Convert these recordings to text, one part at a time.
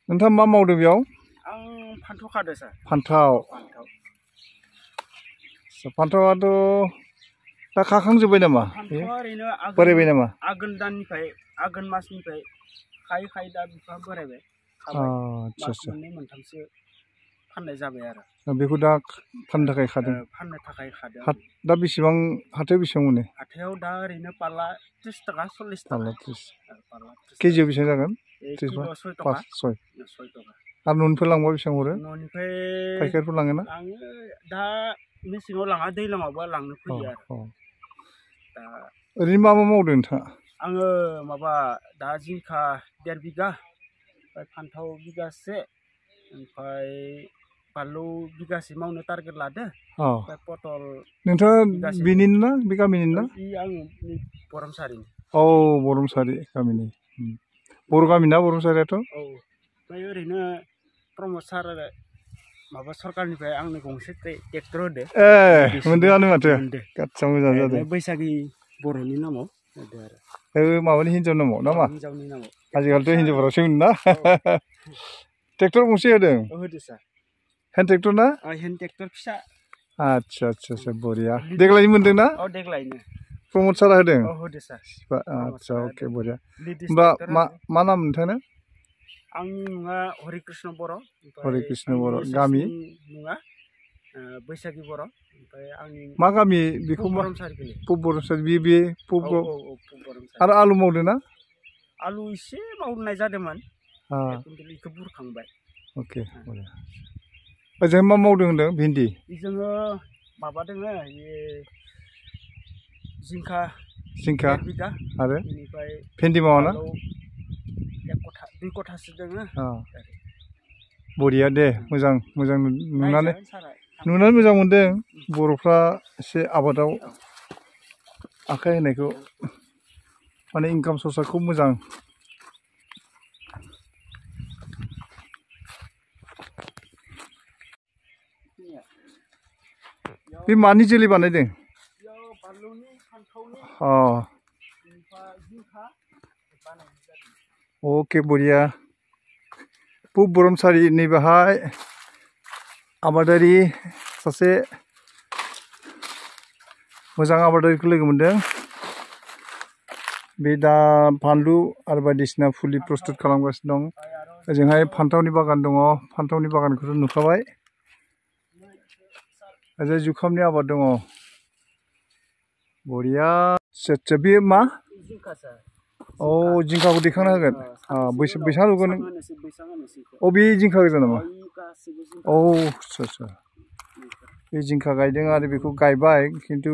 नोंथाङा मा मावदों बेयाव? आं फान्थाव खादो सार। फान्थाव। फान्थावाथ' दा खाखांजोब्बाय नामा? फान्थावा ओरैनो बोरायबाय नामा? आघोन दाननिफ्राय आघोन मासनिफ्राय खायै खायै दा बिफाङा बोरायबाय। खाबाय। मास मोननै मोनथामसो फाननाय जाबाय आरो। बेखौ दा फाननो थाखाय खादों? फाननो थाखाय खादों। दा बेसेबां हाथायाव बेसेबां मोनो? हाथायाव दा ओरैनो पाल्ला 30 थाखा 40 थाखा। पाल्ला 30। केजियाव बेसेबां जागोन? 30 बा 6 थाखा। 6 थाखा। आरो न'निफ्राय लांबा बेसेबां हरो? न'निफ्राय फायखारिफोर लाङोना? लाङो दा मेसेङाव लाङा दैज्लाङावबो लांनो फैयो आरो। दा ओरैनो मा मा मावदों नोंथाङा? आङो माबा दा जिंखा 1.5 बिगा, ओमफ्राय फान्थाव बिगासे, ओमफ्राय बानलु बिगासे मावनो टारगेट लादो। ओमफ्राय पटल। नोंथाङा बिनिनो ना बे गामिनि ना? आं बरमसारिनि। औ बरमसारि गामिनि। बर' गामि ना बरमसारियाथ'? औ। ओमफ्राय ओरैनो प्रमद सार माबा सरकारनिफ्राय आंनो गंसे ट्रेक्टर होदो। मोनदोंआनो माथो। गाच्चा मोजां जादों। बैसागि बर'नि नामाव होदो आरो। माबानि हिनजावनि नामाव ना मा? हिनजावनि नामाव। आजिखालिथ' हिनजावफोरासो होनो ना? ट्रेक्टर गंसे होदों? होदो सार। हेन्ड ट्रेक्टर ना? हेन्ड ट्रेक्टर फिसा। आच्छा बरिया। देग्लायनो मोनदों ना? औ देग्लायनो। प्रमद सारा होदों? औ होदो सार। आच्छा अके बरिया। होमबा मा नाम नोंथांना? आंनि मुङा हरिकृष्ण बर'। हरिकृष्ण बर'। गामि? मुङा बैसागि बर'। ओमफ्राय आंनि मा गामि बेखौ? बरमसारि। बरमसारि बे आरो आलु मावदों ना? आलु एसे मावनाय जादोंमोन। बेखौ बुरखांबाय। अके बरिया। ओजों मा मावदों होनदों? भिन्दि? जोङो माबा दोङो जिंखा 1 बिगा आरो बेनिफ्राय भिन्दि मावा ना? 1 कथा 2 कथासो दोङो। बरिया दे मोजां नुनानै मोजां मोनदों। बर'फ्रा एसे आबादाव आखाइ होनायखौ, माने इनकाम सर्सआ खुब मोजां। बे मानि जोलै बानायदों? बानलुनि, फान्थावनि, जिंखा बानायनाय जादों। अके बरिया। पुब बरमसारि नैबेहाय आबादारि सासे मोजां आबादारिखौ लोगो मोनदों। बे दा बानलु आरो बायदिसिना फुलि प्रस्तुत खालामगासिनो दं। ओजोंहाय फान्थावनि बागान दङ। फान्थावनि बागानखौथ' नुखाबाय। ओजों जुखामनि आबाद दङ। बरिया। आच्छा बेयो मा? जिंखा सार। औ जिंखाखौ दैखांना होगोन। बैसां लुगोन नों? बे जिंखा गोजा नामा? औ आच्छा। बे जिंखा गायदों आरो बेखौ गायबाय, खिन्थु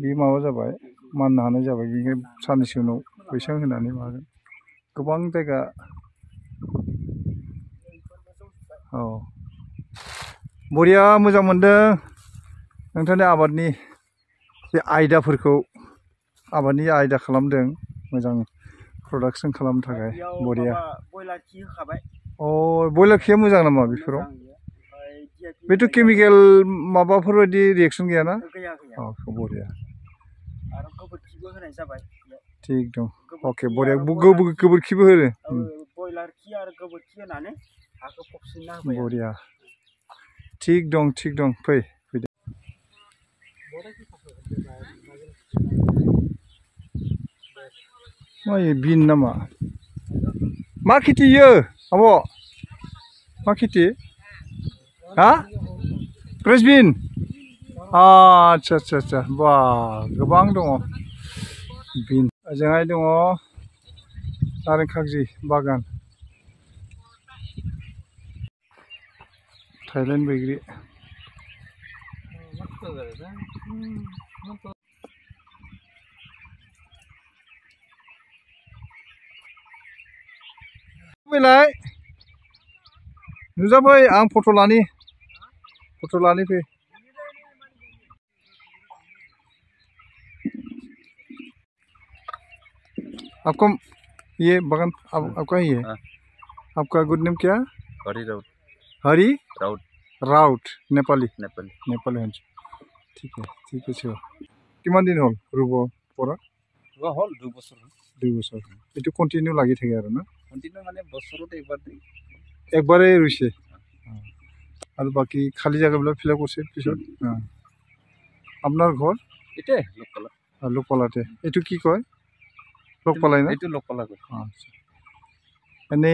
बे माबा जाबाय, माननो हानाय जाबाय। बेनिखायनो साननैसो उनाव बैसां होनानै मागोन। गोबां जायगा। औ बरिया मोजां मोनदों नोंथांनि आबादनि जे आयदाफोरखौ, आबादनि आयदा खालामदों मोजां प्रडाक्सन खालामनो थाखाय। बरिया। बयलार खि होखाबाय। बयलार खिया मोजां नामा बेफोराव? बेथ' केमिकेल माबाफोर बायदि रिएक्सन गैयाना? गैया। बरिया। आरो गोबोरखिबो होनाय जाबाय। थिग दं। अके बरिया। गोबोरखिबो होदो? बयलार खि आरो गोबोरखि होनानै हाखौ फबसिनना होबाय। बरिया। थिग दं फै। मा बिन नामा? मा खेथि इयो आब'? मा खेथि? हा? फ्रेसबिन? आच्छा। बा गोबां दङ बिन। ओजोंहाय दङ नारें खागजि बागान। थाइलेण्ड बैग्रि। फैलाय नुजाफै, आं फट' लानि फै। आपको ये बगान आपका ही है? आपका गुड नेम क्या? हरी राउत नेपाली ठीक है। किमान दिन हल रुब परा? हल 2 বছর। 2 বছৰ এইটো কন্টিনিউ লাগি থাকে আৰু না কন্টিনিউ মানে বছৰত একবাৰ দিই একবাৰে ৰুইছে আৰু বাকি খালি জায়গাবিলাক ফিল আপ কৰিছে পিছত আপোনাৰ ঘৰ এতে লোকপালা লোকপালাতে এইটো কি কয় লোকপালাই না এইটো লোকপালা কয় আচ্ছা এনে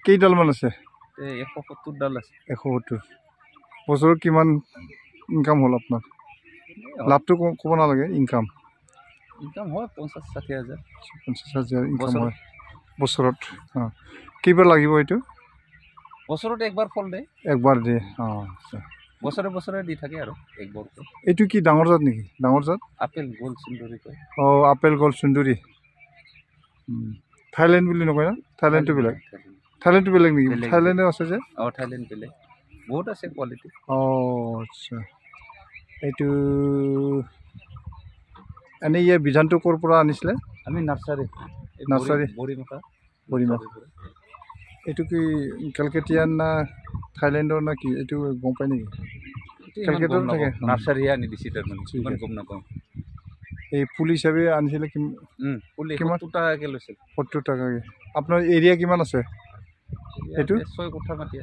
কেইডালমান আছে 170 ডাল আছে 170 বছৰত কিমান ইনকাম হ'ল আপোনাৰ লাভটো ক'ব নালাগে ইনকাম হয় 50-60 হাজাৰ 50 হাজাৰ ইনকাম হয় বছৰত কেইবাৰ লাগিব এইটো বছৰত একবাৰ ফল দে একবাৰ দিয়ে আচ্ছা বছৰে দি থাকে আৰু একবাৰ এইটো কি ডাঙৰ জাত নেকি ডাঙৰ জাত আপেল গোল্ড সুন্দৰী কয় আপেল গোল্ড সুন্দৰী থাইলেণ্ড বুলি নকয় না থাইলেণ্ডটো বেলেগ নেকি থাইলেণ্ডে আছে যে থাইলেণ্ড বেলেগ বহুত আছে কোৱালিটি আচ্ছা এইটো এনে ইয়াৰ বিধানটো ক'ৰ পৰা আনিছিলে আমি নাৰ্চাৰী বৰিমাখা এইটো কি কেলকেটিয়ান না থাইলেণ্ডৰ না কি এইটো গম পাই নেকি কেলকেটৰ থাকে নাৰ্চাৰী আনি দিছে তাৰমানে ইমান গম নাপাওঁ এই পুলি হিচাপে আনিছিলে কিমান 70 টাকাকৈ লৈছিল 70 টাকাকৈ আপোনাৰ এৰিয়া কিমান আছে এইটো 6 কোঠা মাটি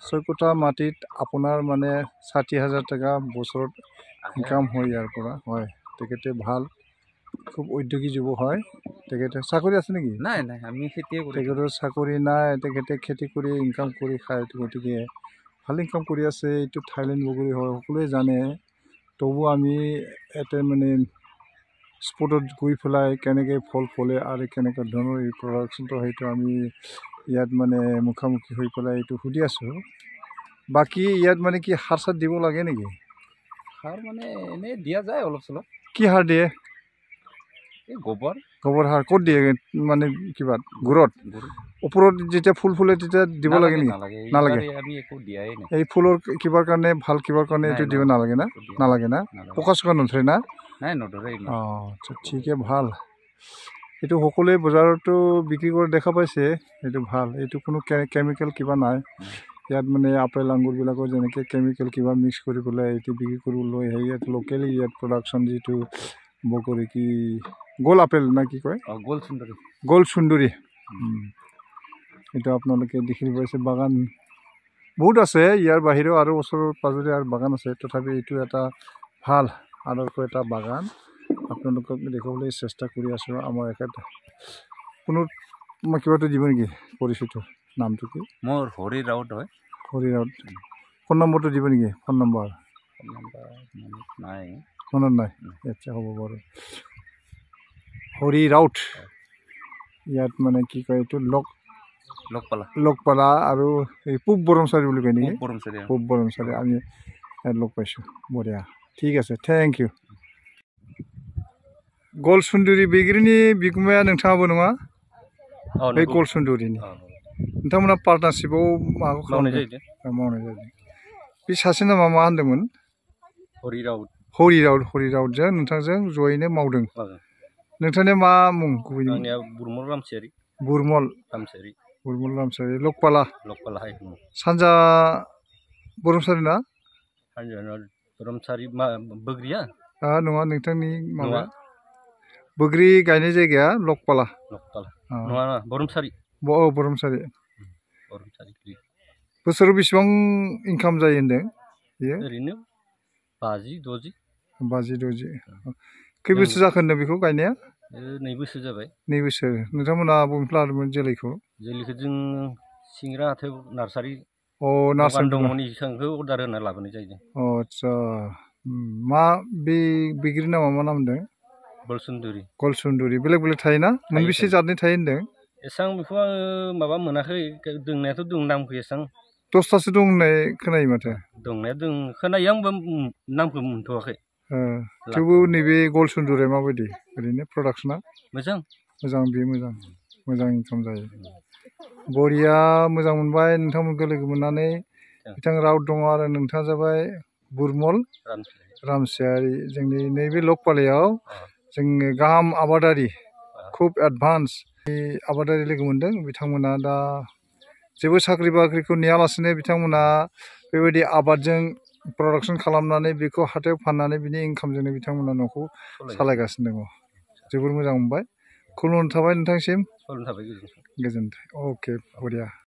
6 কোঠা মাটিত আপোনাৰ মানে 60,000 টকা বছৰত ইনকাম হয় ইয়াৰ পৰা হয় তেখেতে ভাল খুব উদ্যোগী যুৱ হয় তেখেতে চাকৰি আছে নেকি নাই আমি খেতিয়ে কৰোঁ তেখেতৰ চাকৰি নাই তেখেতে খেতি কৰি ইনকাম কৰি খায় গতিকে ভাল ইনকাম কৰি আছে এইটো থাইলেণ্ড বগৰী হয় সকলোৱে জানে তবু আমি এটা মানে স্পটত গৈ পেলাই কেনেকৈ ফল ফলে আৰু কেনেকুৱা ধৰণৰ এই প্ৰডাকশ্যনটো সেইটো আমি ইয়াত মানে মুখামুখি হৈ পেলাই এইটো সুধি আছোঁ বাকী ইয়াত মানে কি সাৰ চাৰ দিব লাগে নেকি সাৰ মানে এনেই দিয়া যায় অলপ চলপ কি সাৰ দিয়ে এই গোবৰ সাৰ ক'ত দিয়ে মানে কিবা গুৰত ওপৰত যেতিয়া ফুল ফুলে তেতিয়া দিব লাগে নেকি নালাগে আমি একো দিয়াই নাই এই ফুলৰ কিবাৰ কাৰণে ভাল কিবাৰ কাৰণে এইটো দিব নালাগে না পকা চকা নধৰে না নাই নধৰে আচ্ছা ঠিকে ভাল এইটো সকলোৱে বজাৰতো বিক্ৰী কৰা দেখা পাইছে এইটো ভাল এইটো কোনো কেমিকেল কিবা নাই ইয়াত মানে আপেল আঙুৰবিলাকৰ যেনেকৈ কেমিকেল কিবা মিক্স কৰি পেলাই এইটো বিক্ৰী কৰিবলৈ আহে ইয়াত লোকেলি ইয়াত প্ৰডাকশ্যন যিটো বগৰী কি গোল আপেল না কি কয় গোল্ড সুন্দৰী এইটো আপোনালোকে দেখিব পাইছে বাগান বহুত আছে ইয়াৰ বাহিৰেও আৰু ওচৰৰ পাজৰে আৰু বাগান আছে তথাপি এইটো এটা ভাল আদৰ্শ এটা বাগান আপোনালোকক দেখুৱাবলৈ চেষ্টা কৰি আছোঁ আমাৰ এখেতে কোনো কিবাটো দিব নেকি পৰিচিত নামটো কি মোৰ হৰি ৰাউত হয় হৰি ৰাউত ফোন নম্বৰটো দিব নেকি ফোন নম্বৰ নাই মনত নাই আচ্ছা হ'ব বাৰু হৰি ৰাউত ইয়াত মানে কি কয় এইটো লোকপালা আৰু এই পূব বৰমচাৰী বুলি কয় নেকি পূব বৰমচাৰী আমি ইয়াত লগ পাইছোঁ বঢ়িয়া ঠিক আছে থেংক ইউ गल सुन्दुरि बैग्रिनि बिगुमाया नोंथाङाबो नङा बे गल सुन्दुरिनि नोंथांमोना पार्टनारशिपआव माखौ मावनाय जायो बे सासे नामा मा होनदोंमोन हरि राउतजों नोंथांजों जयैनो मावदों नोंथांनि मा मुं गुबैनि आंनिया बुरमल रामसियारि बुरमल रामसियारि लोकपाला सानजा बरमसारि ना बरमसारि बोग्रिया नङा नोंथांनि माबा बोग्रि गायनाय जायगाया लोकपाला नङा बरमसारि बरमसारि बोसोराव बेसेबां इनकाम जायो होनदों बेयो ओरैनो 50-60 खै बोसोर जाखो होनदों बेखौ गायनाया 2 बोसोर जाबाय 2 बोसोर नोंथांमोना बबेनिफ्राय लादोंमोन जोलैखौ जों सिंग्रा हाथाय नार्सारि नार्सारि दंमोन इसांखौ अर्डार होना लाबोनाय जायो आदसा मा बे बैग्रि नामा मा नाम होनदों गल सुन्दुरि बेलेग थायोना मोनबेसे जातनि थायो होनदों एसां बेखौ आङो माबा मोनाखै दोंनायाथ' दं नामखौ एसां 10थासो दं होननाय खोनायो माथो दंनाया दं खोनायो आंबो नामखौ मोनथ'वाखै थेवबो नैबे गल सुन्दुरिया माबायदि ओरैनो प्रडाक्सना मोजां बे मोजां इनकाम जायो बरिया मोजां मोनबाय नोंथांमोनखौ लोगो मोननानै बिथां राउत दङ आरो नोंथाङा जाबाय बुरमल रामसियारि जोंनि नैबे लोकपालायाव जोंनि गाहाम आबादारि खुब एडभान्स आबादारि लोगो मोनदों बिथांमोना दा जेबो साख्रि बाख्रिखौ नेयालासिनो बिथांमोना बेबायदि आबादजों प्रडाक्सन खालामनानै बेखौ हाथायाव फाननानै बिनि इनकामजोंनो बिथांमोना न'खौ सालायगासिनो दङ जोबोर मोजां मोनबाय खुलुमनाय थाबाय नोंथांसिम खुलुमनाय थाबाय गोजोन्थों अके बरिया